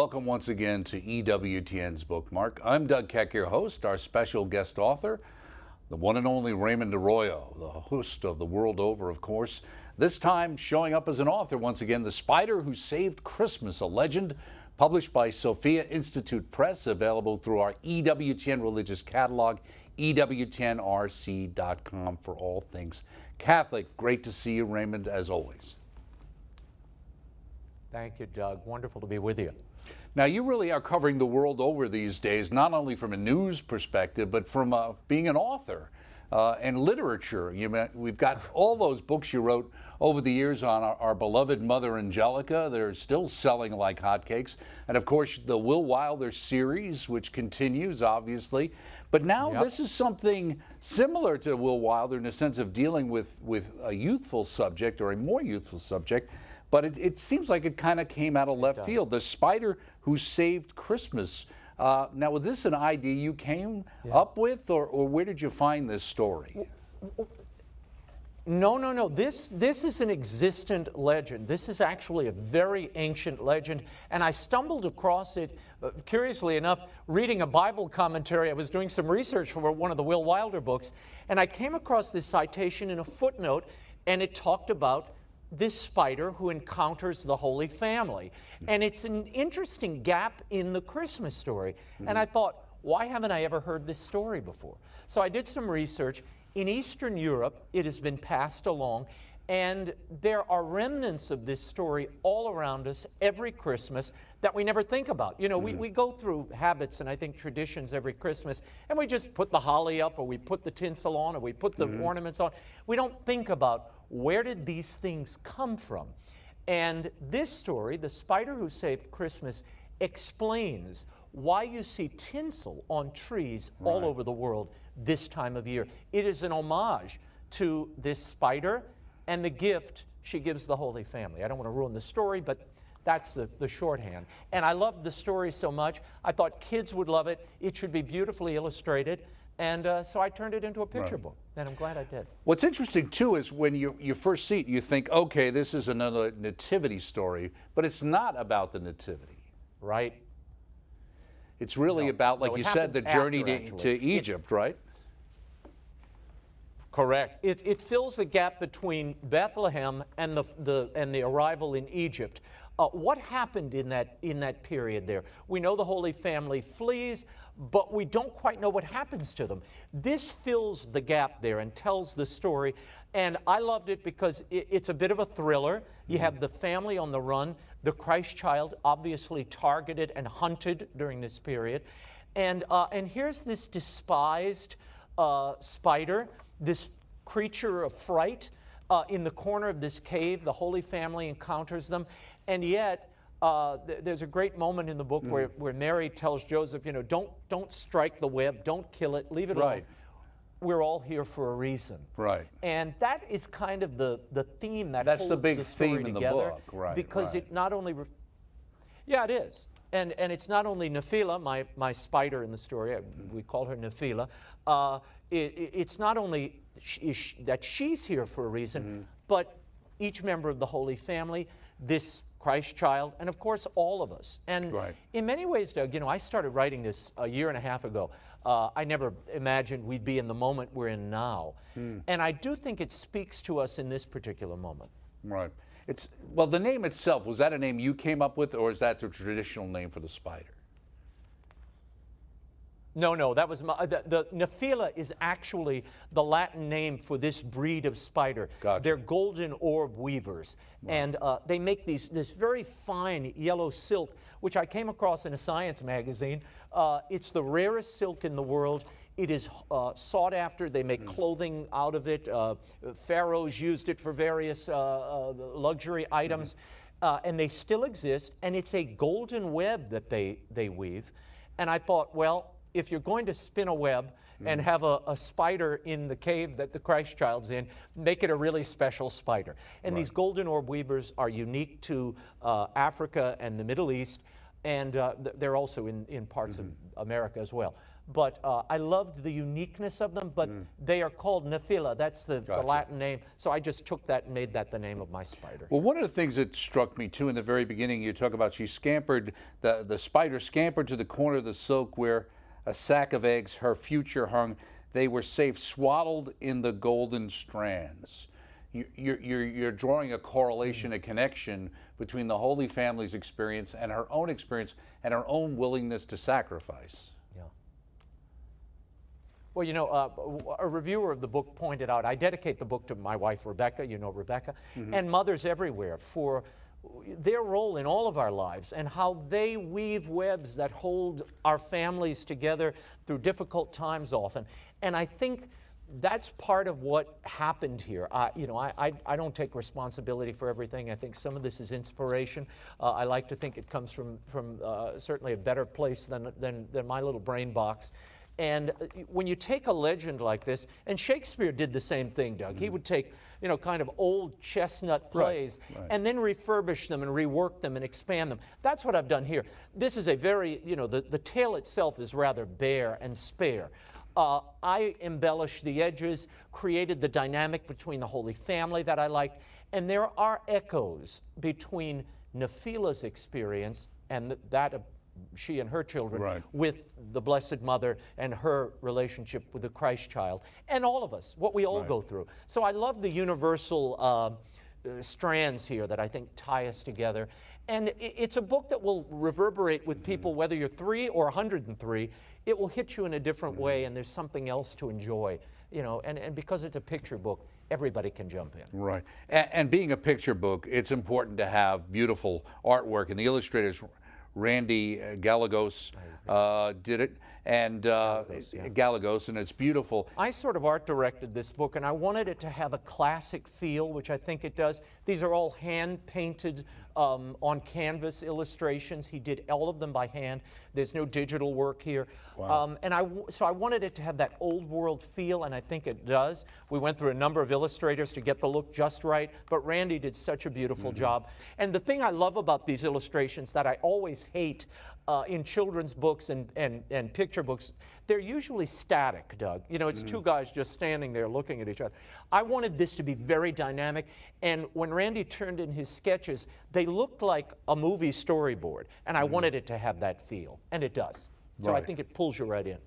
welcome once again to EWTN's Bookmark. I'm Doug Keck, your host. Our special guest author, the one and only Raymond Arroyo, the host of The World Over, of course. This time showing up as an author once again, The Spider Who Saved Christmas, a legend, published by Sophia Institute Press, available through our EWTN religious catalog, EWTNRC.com for all things Catholic. Great to see you, Raymond, as always. Thank you, Doug. Wonderful to be with you. Now, you really are covering the world over these days, not only from a news perspective, but from being an author and literature. We've got all those books you wrote over the years on our beloved Mother Angelica. They're still selling like hotcakes. And, of course, the Will Wilder series, which continues, obviously. But now This is something similar to Will Wilder in the sense of dealing with a youthful subject or a more youthful subject. But it seems like it kind of came out of left field. The Spider Who Saved Christmas. Now, was this an idea you came up with, or where did you find this story? No. This is an existent legend. This is actually a very ancient legend, and I stumbled across it, curiously enough, reading a Bible commentary. I was doing some research for one of the Will Wilder books, and I came across this citation in a footnote, and it talked about this spider who encounters the Holy Family. And it's an interesting gap in the Christmas story. And I thought, why haven't I ever heard this story before? So I did some research. In Eastern Europe, it has been passed along, and there are remnants of this story all around us every Christmas that we never think about. You know, we go through habits and I think traditions every Christmas, and we just put the holly up, or we put the tinsel on, or we put the ornaments on. We don't think about, where did these things come from? And this story, The Spider Who Saved Christmas, explains why you see tinsel on trees all over the world this time of year. It is an homage to this spider and the gift she gives the Holy Family. I don't want to ruin the story, but that's the shorthand. And I loved the story so much, I thought kids would love it. It should be beautifully illustrated. And so I turned it into a picture book, and I'm glad I did. What's interesting, too, is when you first see it, you think, okay, this is another nativity story, but it's not about the nativity. Right. It's really about, like you said, the journey to Egypt, right? Correct. It fills the gap between Bethlehem and the arrival in Egypt. What happened in that period there? We know the Holy Family flees, but we don't quite know what happens to them. This fills the gap there and tells the story, and I loved it because it's a bit of a thriller. You have the family on the run, the Christ child obviously targeted and hunted during this period, and here's this despised spider, this creature of fright, in the corner of this cave. The Holy Family encounters them, and yet there's a great moment in the book where Mary tells Joseph, you know, don't strike the web, don't kill it, leave it alone. We're all here for a reason. Right. And that is kind of the theme that that's holds the big the story theme in together, the book, right? Because it not only, it is, and it's not only Nephila, my spider in the story. We call her Nephila. It's not only that she's here for a reason, but each member of the Holy Family, this Christ child, and of course all of us. And in many ways, Doug, you know, I started writing this a year and a half ago. I never imagined we'd be in the moment we're in now. And I do think it speaks to us in this particular moment. Right. Well, the name itself, was that a name you came up with, or is that the traditional name for the spider? No, that was the Nephila is actually the Latin name for this breed of spider. Gotcha. They're golden orb weavers, and they make this very fine yellow silk, which I came across in a science magazine. It's the rarest silk in the world. It is sought after. They make clothing out of it. Pharaohs used it for various luxury items, and they still exist. And it's a golden web that they weave. And I thought, well, if you're going to spin a web and have a spider in the cave that the Christ child's in, make it a really special spider. And these golden orb weavers are unique to Africa and the Middle East, and they're also in parts of America as well. but I loved the uniqueness of them, but they are called Nephila. That's the Latin name. So I just took that and made that the name of my spider. Well, one of the things that struck me too in the very beginning, you talk about she scampered, the spider scampered to the corner of the silk where a sack of eggs her future hung. They were safe, swaddled in the golden strands. You're drawing a correlation, a connection between the Holy Family's experience and her own experience and her own willingness to sacrifice. Yeah. Well, you know, a reviewer of the book pointed out, I dedicate the book to my wife, Rebecca, you know Rebecca, and mothers everywhere for their role in all of our lives and how they weave webs that hold our families together through difficult times often. And I think that's part of what happened here. You know, I don't take responsibility for everything. I think some of this is inspiration. I like to think it comes from certainly a better place than my little brain box. And when you take a legend like this, and Shakespeare did the same thing, Doug. He would take, you know, kind of old chestnut plays and then refurbish them and rework them and expand them. That's what I've done here. This is a very, you know, the tale itself is rather bare and spare. I embellished the edges, created the dynamic between the Holy Family that I liked, and there are echoes between Nephila's experience and that of she and her children with the Blessed Mother and her relationship with the Christ child, and all of us, what we all go through. So I love the universal strands here that I think tie us together. And it's a book that will reverberate with people, whether you're 3 or 103. It will hit you in a different way, and there's something else to enjoy. You know, and because it's a picture book, everybody can jump in. Right. And being a picture book, it's important to have beautiful artwork, and the illustrators, Randy Gallegos did it, and Gallegos, and it's beautiful. I sort of art directed this book, and I wanted it to have a classic feel, which I think it does. These are all hand-painted on canvas illustrations. He did all of them by hand. There's no digital work here. Wow. So I wanted it to have that old world feel, and I think it does. We went through a number of illustrators to get the look just right, but Randy did such a beautiful job. And the thing I love about these illustrations that I always hate in children's books and picture books, they're usually static, Doug. You know, it's two guys just standing there looking at each other. I wanted this to be very dynamic, and when Randy turned in his sketches, they looked like a movie storyboard, and I wanted it to have that feel, and it does. So I think it pulls you right in.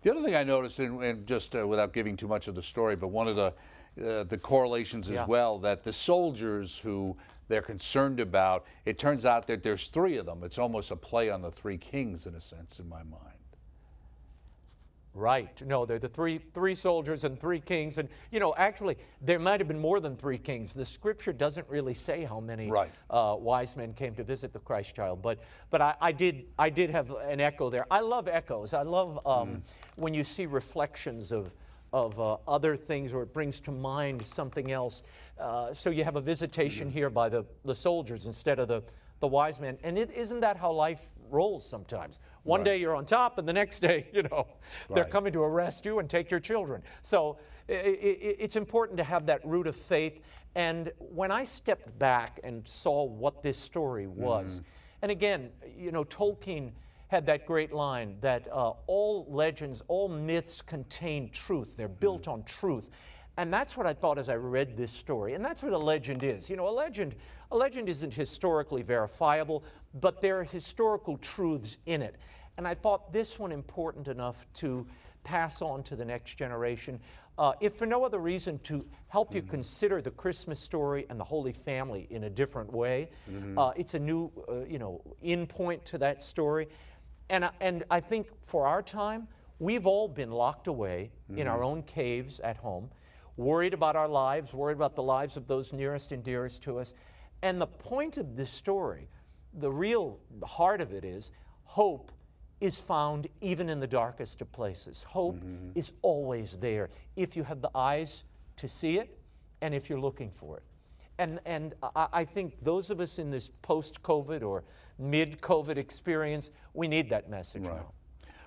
The other thing I noticed, and just without giving too much of the story, but one of the correlations as well, that the soldiers who they're concerned about, it turns out that there's 3 of them. It's almost a play on the 3 kings, in a sense, in my mind. Right. No, they're the three soldiers and 3 kings. And, you know, actually, there might have been more than 3 kings. The scripture doesn't really say how many wise men came to visit the Christ child. But I did have an echo there. I love echoes. I love when you see reflections of other things, or it brings to mind something else. So you have a visitation here by the soldiers instead of the wise men. And isn't that how life rolls sometimes? One day you're on top, and the next day, you know, they're coming to arrest you and take your children. So it's important to have that root of faith. And when I stepped back and saw what this story was, and again, you know, Tolkien had that great line that all legends, all myths contain truth. They're built on truth. And that's what I thought as I read this story. And that's what a legend is. You know, a legend isn't historically verifiable, but there are historical truths in it. And I thought this one important enough to pass on to the next generation, if for no other reason to help you consider the Christmas story and the Holy Family in a different way. It's a new, you know, in point to that story. And I think for our time, we've all been locked away in our own caves at home, worried about our lives, worried about the lives of those nearest and dearest to us. And the point of this story, the real heart of it is, hope is found even in the darkest of places. Hope is always there if you have the eyes to see it and if you're looking for it. And I think those of us in this post-COVID or mid-COVID experience, we need that message now.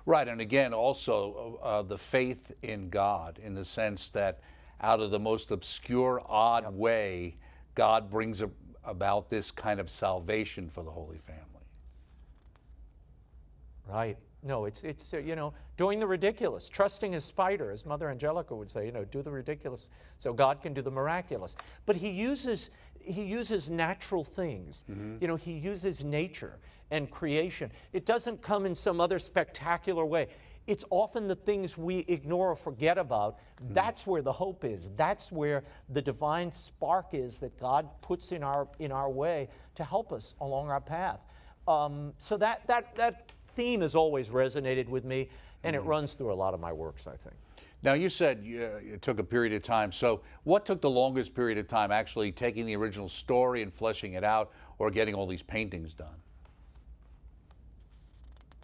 Right, and again, also the faith in God, in the sense that out of the most obscure, odd way, God brings about this kind of salvation for the Holy Family. Right. No, it's you know, doing the ridiculous, trusting a spider, as Mother Angelica would say, you know, do the ridiculous so God can do the miraculous. But he uses natural things. You know, he uses nature and creation. It doesn't come in some other spectacular way. It's often the things we ignore or forget about. That's where the hope is. That's where the divine spark is that God puts in our way to help us along our path. So that theme has always resonated with me, and it runs through a lot of my works, I think. Now, you said it took a period of time. So what took the longest period of time, actually taking the original story and fleshing it out, or getting all these paintings done?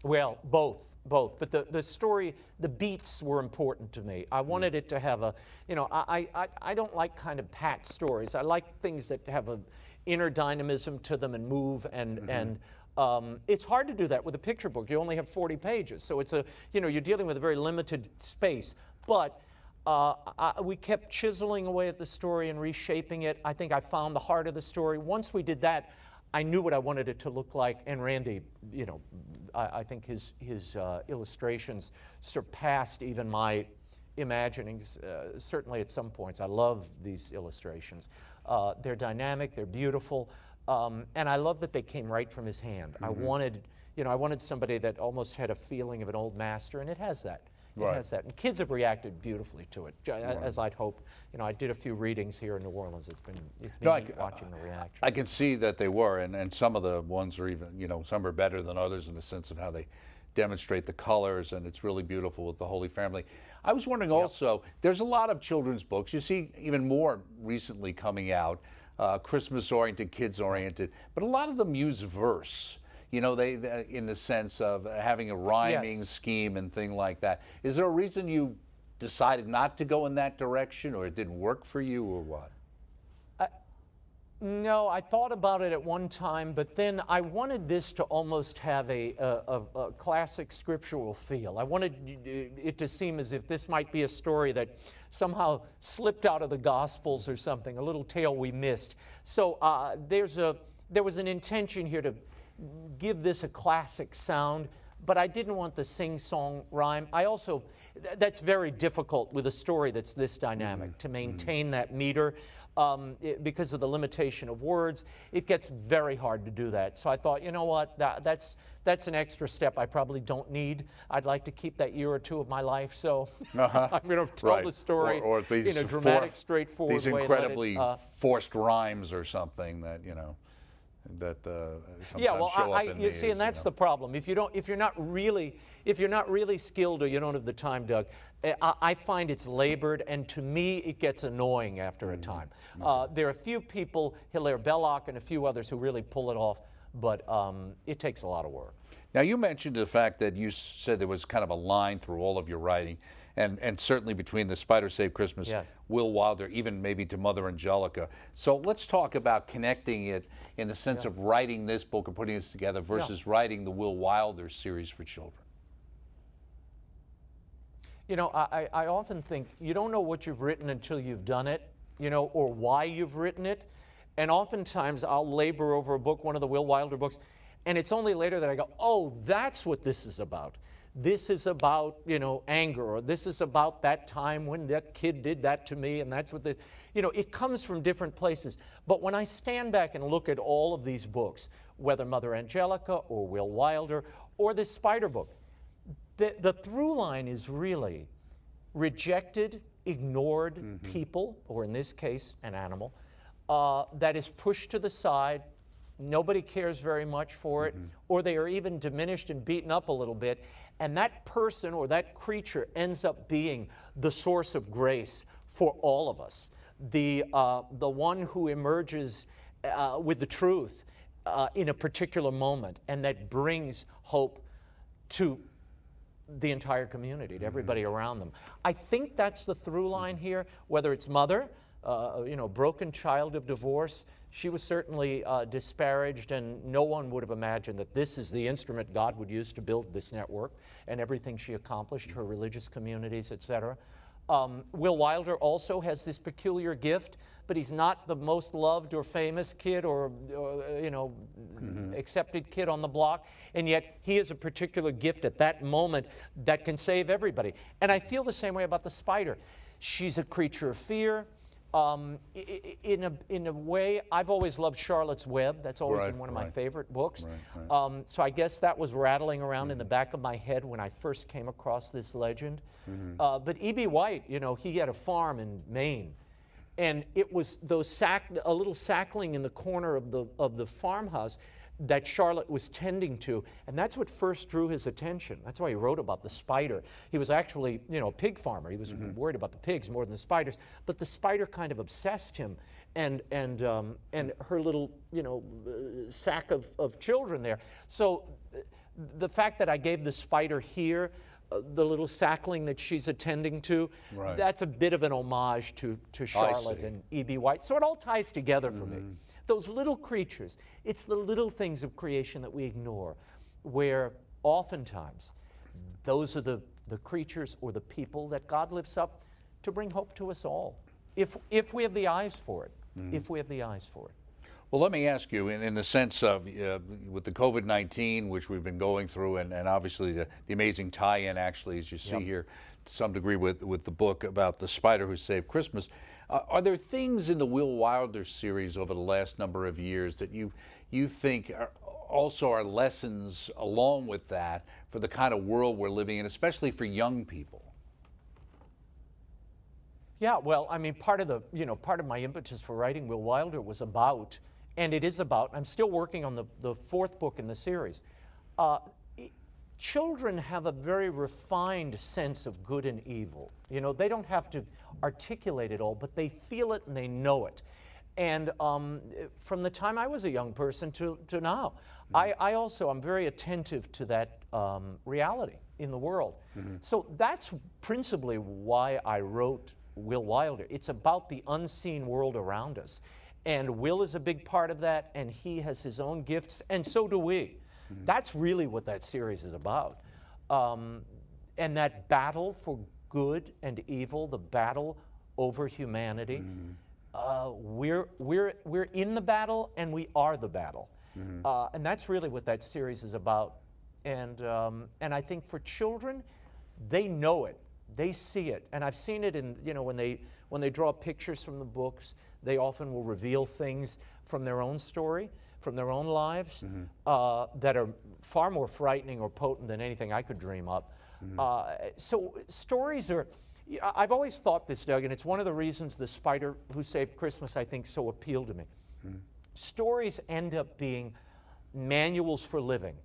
Well, both. But the story, the beats were important to me. I wanted it to have a, you know, I don't like kind of pat stories. I like things that have a inner dynamism to them and move, and it's hard to do that with a picture book. You only have 40 pages, so it's you know, you're dealing with a very limited space. But we kept chiseling away at the story and reshaping it. I think I found the heart of the story. Once we did that, I knew what I wanted it to look like, and Randy, you know, I think his illustrations surpassed even my imaginings, certainly at some points. I love these illustrations. They're dynamic, they're beautiful, and I love that they came right from his hand. I wanted somebody that almost had a feeling of an old master, and it has that. It has that. And kids have reacted beautifully to it, as I'd hoped. You know, I did a few readings here in New Orleans. It's been neat watching the reaction. I can see that they were, and some of the ones are even, you know, some are better than others in the sense of how they demonstrate the colors, and it's really beautiful with the Holy Family. I was wondering also, there's a lot of children's books. You see even more recently coming out, Christmas-oriented, kids-oriented, but a lot of them use verse. You know, they in the sense of having a rhyming scheme and thing like that. Is there a reason you decided not to go in that direction, or it didn't work for you, or what? No, I thought about it at one time, but then I wanted this to almost have a classic scriptural feel. I wanted it to seem as if this might be a story that somehow slipped out of the Gospels or something, a little tale we missed. So there was an intention here to give this a classic sound, but I didn't want the sing-song rhyme. I also, that's very difficult with a story that's this dynamic, to maintain that meter. Because of the limitation of words, it gets very hard to do that. So I thought, you know what, that's an extra step I probably don't need. I'd like to keep that year or two of my life, so I'm going to tell the story or these in a dramatic, straightforward these way. These incredibly forced rhymes or something that, you know, that sometimes show up in you see, and that's the problem. If you're not really skilled, or you don't have the time, Doug, I find it's labored, and to me it gets annoying after a time. There are a few people, Hilaire Belloc and a few others, who really pull it off, but it takes a lot of work. Now, you mentioned the fact that you said there was kind of a line through all of your writing, and certainly between the Spider Saved Christmas, Will Wilder, even maybe to Mother Angelica. So let's talk about connecting it in the sense of writing this book and putting this together versus writing the Will Wilder series for children. You know, I often think you don't know what you've written until you've done it, you know, or why you've written it. And oftentimes I'll labor over a book, one of the Will Wilder books, and it's only later that I go, oh, that's what this is about. This is about, you know, anger, or this is about that time when that kid did that to me, and that's what the, you know, it comes from different places. But when I stand back and look at all of these books, whether Mother Angelica or Will Wilder or this Spider book, the through line is really rejected, ignored people, or in this case, an animal, that is pushed to the side. Nobody cares very much for it, or they are even diminished and beaten up a little bit. And that person or that creature ends up being the source of grace for all of us. The one who emerges with the truth in a particular moment, and that brings hope to the entire community, to everybody around them. I think that's the through line here, whether it's Mother, you know, broken child of divorce. She was certainly disparaged, and no one would have imagined that this is the instrument God would use to build this network and everything she accomplished, her religious communities, etc. Will Wilder also has this peculiar gift, but he's not the most loved or famous kid or accepted kid on the block, and yet he has a particular gift at that moment that can save everybody. And I feel the same way about the spider. She's a creature of fear. In a way, I've always loved Charlotte's Web. That's always been one of my favorite books. So I guess that was rattling around in the back of my head when I first came across this legend. But E.B. White, he had a farm in Maine, and it was a little sapling in the corner of the farmhouse that Charlotte was tending to, and that's what first drew his attention. That's why he wrote about the spider. He was actually, a pig farmer. He was worried about the pigs more than the spiders, but the spider kind of obsessed him, and her little, sack of children there. So the fact that I gave the spider here, the little sapling that she's attending to, that's a bit of an homage to Charlotte and E.B. White. So it all ties together for me. Those little creatures, it's the little things of creation that we ignore, where oftentimes those are the creatures or the people that God lifts up to bring hope to us all, if we have the eyes for it, if we have the eyes for it. Well, let me ask you, in the sense of with the COVID-19, which we've been going through, and obviously the amazing tie-in, actually, as you see here, to some degree with the book about the spider who saved Christmas, are there things in the Will Wilder series over the last number of years that you think also are lessons along with that for the kind of world we're living in, especially for young people? Yeah, well, I mean, part of my impetus for writing Will Wilder was about, and it is about, I'm still working on the fourth book in the series. Children have a very refined sense of good and evil. They don't have to articulate it all, but they feel it and they know it. And from the time I was a young person to now, I'm very attentive to that reality in the world. So that's principally why I wrote Will Wilder. It's about the unseen world around us. And Will is a big part of that, and he has his own gifts, and so do we. That's really what that series is about. And that battle for good and evil, the battle over humanity, we're in the battle and we are the battle. And that's really what that series is about. And I think for children, they know it. They see it. And I've seen it in, when they draw pictures from the books, they often will reveal things from their own story, from their own lives, that are far more frightening or potent than anything I could dream up. So stories are, I've always thought this, Doug, and it's one of the reasons The Spider Who Saved Christmas, I think, so appealed to me. Stories end up being manuals for living.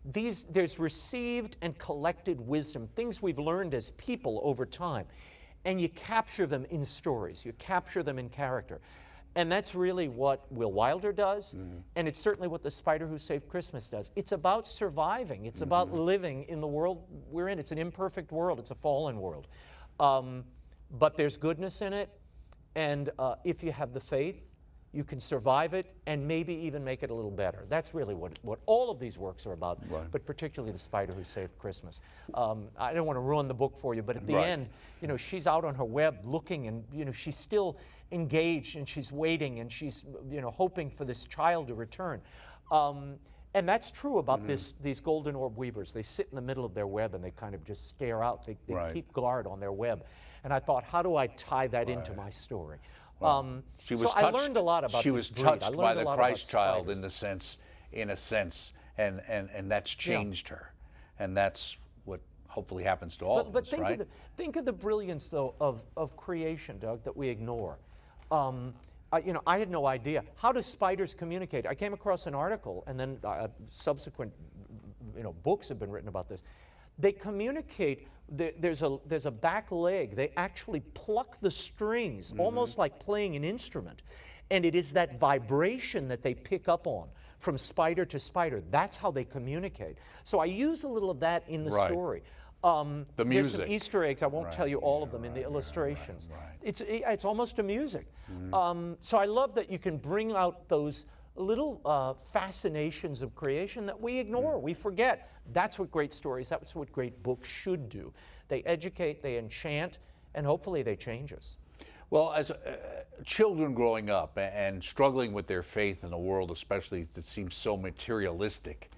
There's received and collected wisdom, things we've learned as people over time, and you capture them in stories. You capture them in character. And that's really what Will Wilder does, and it's certainly what The Spider Who Saved Christmas does. It's about surviving. It's about living in the world we're in. It's an imperfect world. It's a fallen world. But there's goodness in it, and if you have the faith, you can survive it and maybe even make it a little better. That's really what all of these works are about, but particularly The Spider Who Saved Christmas. I don't want to ruin the book for you, but at the end, she's out on her web looking, and she's still engaged, and she's waiting, and she's hoping for this child to return. And that's true about these golden orb weavers. They sit in the middle of their web and they kind of just stare out. They keep guard on their web. And I thought, how do I tie that into my story? She was so touched, I learned a lot about She this was breed. touched by the Christ child spiders. in a sense, and that's changed her, and that's what hopefully happens to all of us, right? But think of the brilliance, though, of creation, Doug, that we ignore. I had no idea. How do spiders communicate? I came across an article, and then subsequent books have been written about this. They communicate. There's a back leg. They actually pluck the strings, almost like playing an instrument. And it is that vibration that they pick up on from spider to spider. That's how they communicate. So I use a little of that in the story. The music. There's some Easter eggs. I won't tell you all of them in the illustrations. It's almost a music. So I love that you can bring out those little fascinations of creation that we ignore, we forget. That's what great stories, that's what great books should do. They educate, they enchant, and hopefully they change us. Well, as children growing up and struggling with their faith in a world, especially that seems so materialistic,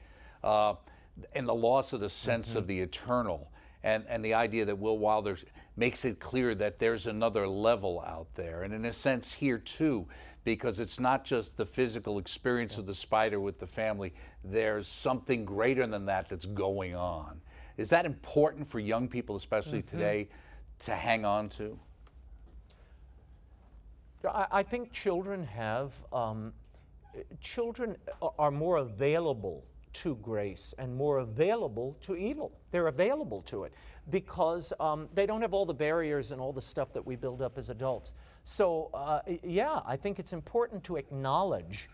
and the loss of the sense of the eternal, and the idea that Will Wilder makes it clear that there's another level out there, and in a sense here too, because it's not just the physical experience of the spider with the family, there's something greater than that that's going on. Is that important for young people, especially today, to hang on to? I think children are more available to grace and more available to evil. They're available to it because they don't have all the barriers and all the stuff that we build up as adults. So yeah, I think it's important to acknowledge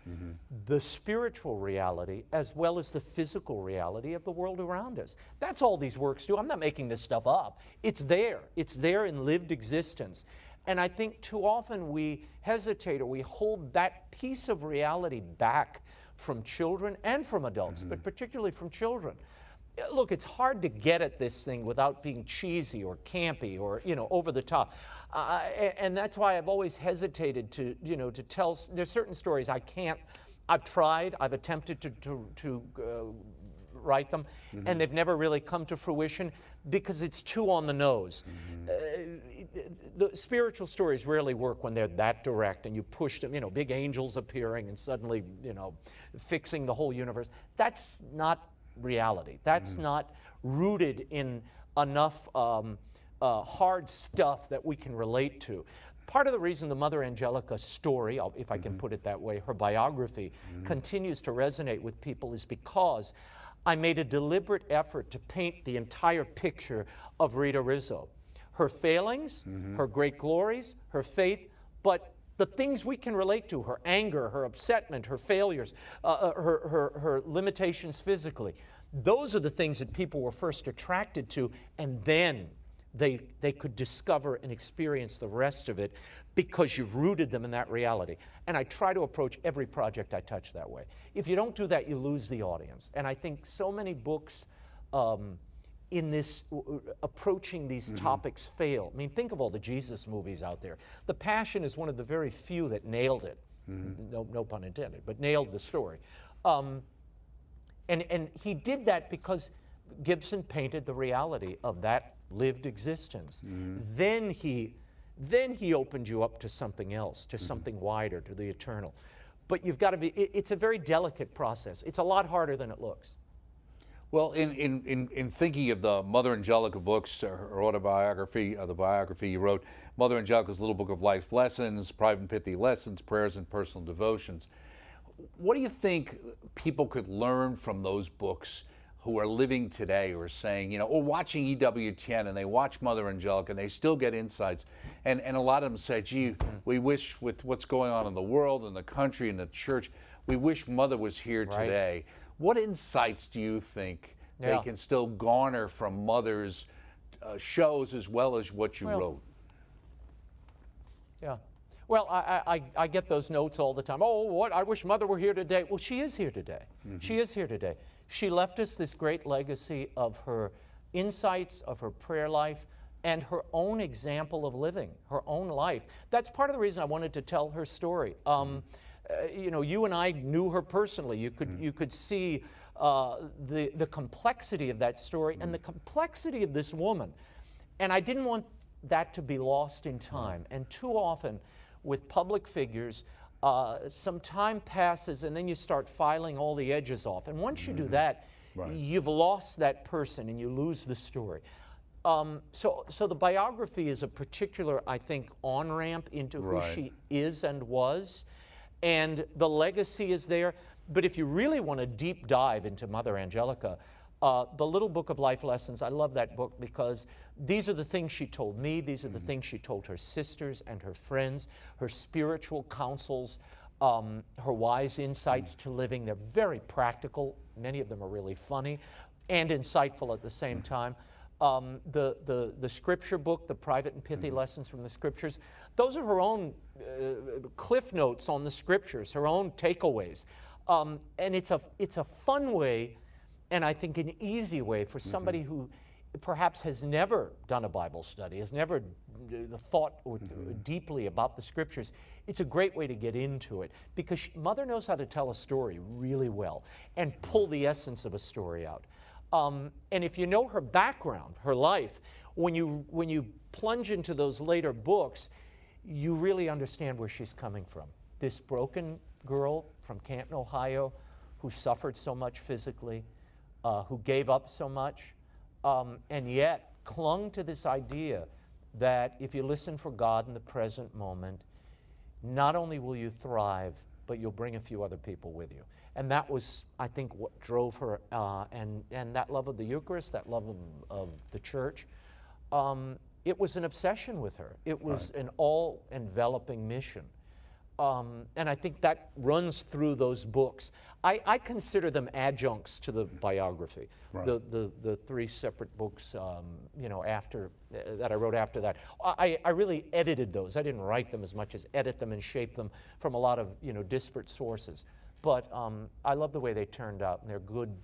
the spiritual reality as well as the physical reality of the world around us. That's all these works do. I'm not making this stuff up. It's there. It's there in lived existence. And I think too often we hesitate or we hold that piece of reality back from children and from adults, but particularly from children. Look, it's hard to get at this thing without being cheesy or campy or, over the top. And that's why I've always hesitated to, to tell. There's certain stories I can't. I've tried. I've attempted to write them, and they've never really come to fruition because it's too on the nose. The spiritual stories rarely work when they're that direct and you push them, big angels appearing and suddenly, fixing the whole universe. That's not reality. That's not rooted in enough hard stuff that we can relate to. Part of the reason the Mother Angelica story, if I can put it that way, her biography, continues to resonate with people is because I made a deliberate effort to paint the entire picture of Rita Rizzo. Her failings, her great glories, her faith, but the things we can relate to, her anger, her upsetment, her failures, her limitations physically. Those are the things that people were first attracted to, and then they could discover and experience the rest of it because you've rooted them in that reality. And I try to approach every project I touch that way. If you don't do that, you lose the audience. And I think so many books in this approaching these topics fail. I mean, think of all the Jesus movies out there. The Passion is one of the very few that nailed it. No pun intended, but nailed the story. And he did that because Gibson painted the reality of that lived existence. Then he opened you up to something else, to something wider, to the eternal. But you've got to be, it's a very delicate process. It's a lot harder than it looks. Well, in thinking of the Mother Angelica books, her autobiography, the biography you wrote, Mother Angelica's Little Book of Life Lessons, Private and Pithy Lessons, Prayers and Personal Devotions. What do you think people could learn from those books who are living today, or saying, or watching EWTN and they watch Mother Angelica and they still get insights, and a lot of them say, gee, we wish with what's going on in the world and the country and the church, we wish Mother was here today. What insights do you think they can still garner from Mother's shows as well as what you wrote? Yeah. Well, I get those notes all the time. Oh, what? I wish Mother were here today. Well, she is here today. She is here today. She left us this great legacy of her insights, of her prayer life, and her own example of living, her own life. That's part of the reason I wanted to tell her story. You and I knew her personally. You could see the complexity of that story and the complexity of this woman. And I didn't want that to be lost in time. And too often, with public figures, some time passes and then you start filing all the edges off. And once you do that, you've lost that person and you lose the story. So the biography is a particular, I think, on-ramp into who she is and was. And the legacy is there. But if you really want to deep dive into Mother Angelica, the Little Book of Life Lessons, I love that book because these are the things she told me, these are the things she told her sisters and her friends, her spiritual counsels, her wise insights to living. They're very practical. Many of them are really funny and insightful at the same time. The scripture book, the Private and Pithy Lessons from the Scriptures, those are her own cliff notes on the Scriptures, her own takeaways. And it's a fun way, and I think an easy way for somebody who perhaps has never done a Bible study, has never thought or deeply about the Scriptures, it's a great way to get into it, because Mother knows how to tell a story really well and pull the essence of a story out. And if you know her background, her life, when you plunge into those later books, you really understand where she's coming from. This broken girl from Canton, Ohio, who suffered so much physically, who gave up so much, and yet clung to this idea that if you listen for God in the present moment, not only will you thrive, but you'll bring a few other people with you. And that was, I think, what drove her, and that love of the Eucharist, that love of the church. It was an obsession with her. It was an all-enveloping mission. And I think that runs through those books. I consider them adjuncts to the biography. Right. The three separate books, after that I wrote after that. I really edited those. I didn't write them as much as edit them and shape them from a lot of disparate sources. But I love the way they turned out, and they're good,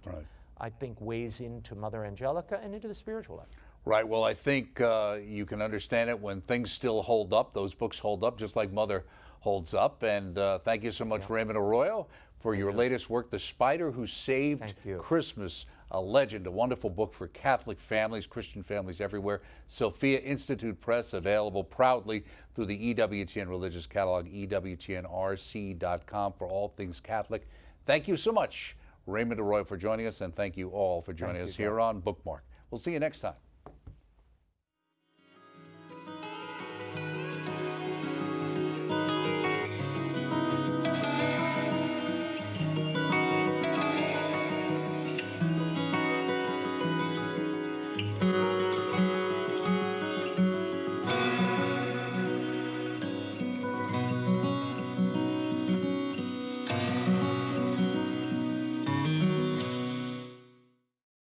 I think, ways into Mother Angelica and into the spiritual life. Right. Well, I think you can understand it when things still hold up. Those books hold up just like Mother holds up. And thank you so much, Raymond Arroyo, for your latest work, The Spider Who Saved Christmas, a legend, a wonderful book for Catholic families, Christian families everywhere. Sophia Institute Press, available proudly through the EWTN Religious Catalog, EWTNRC.com for all things Catholic. Thank you so much, Raymond Arroyo, for joining us, and thank you all for joining us here on Bookmark. We'll see you next time.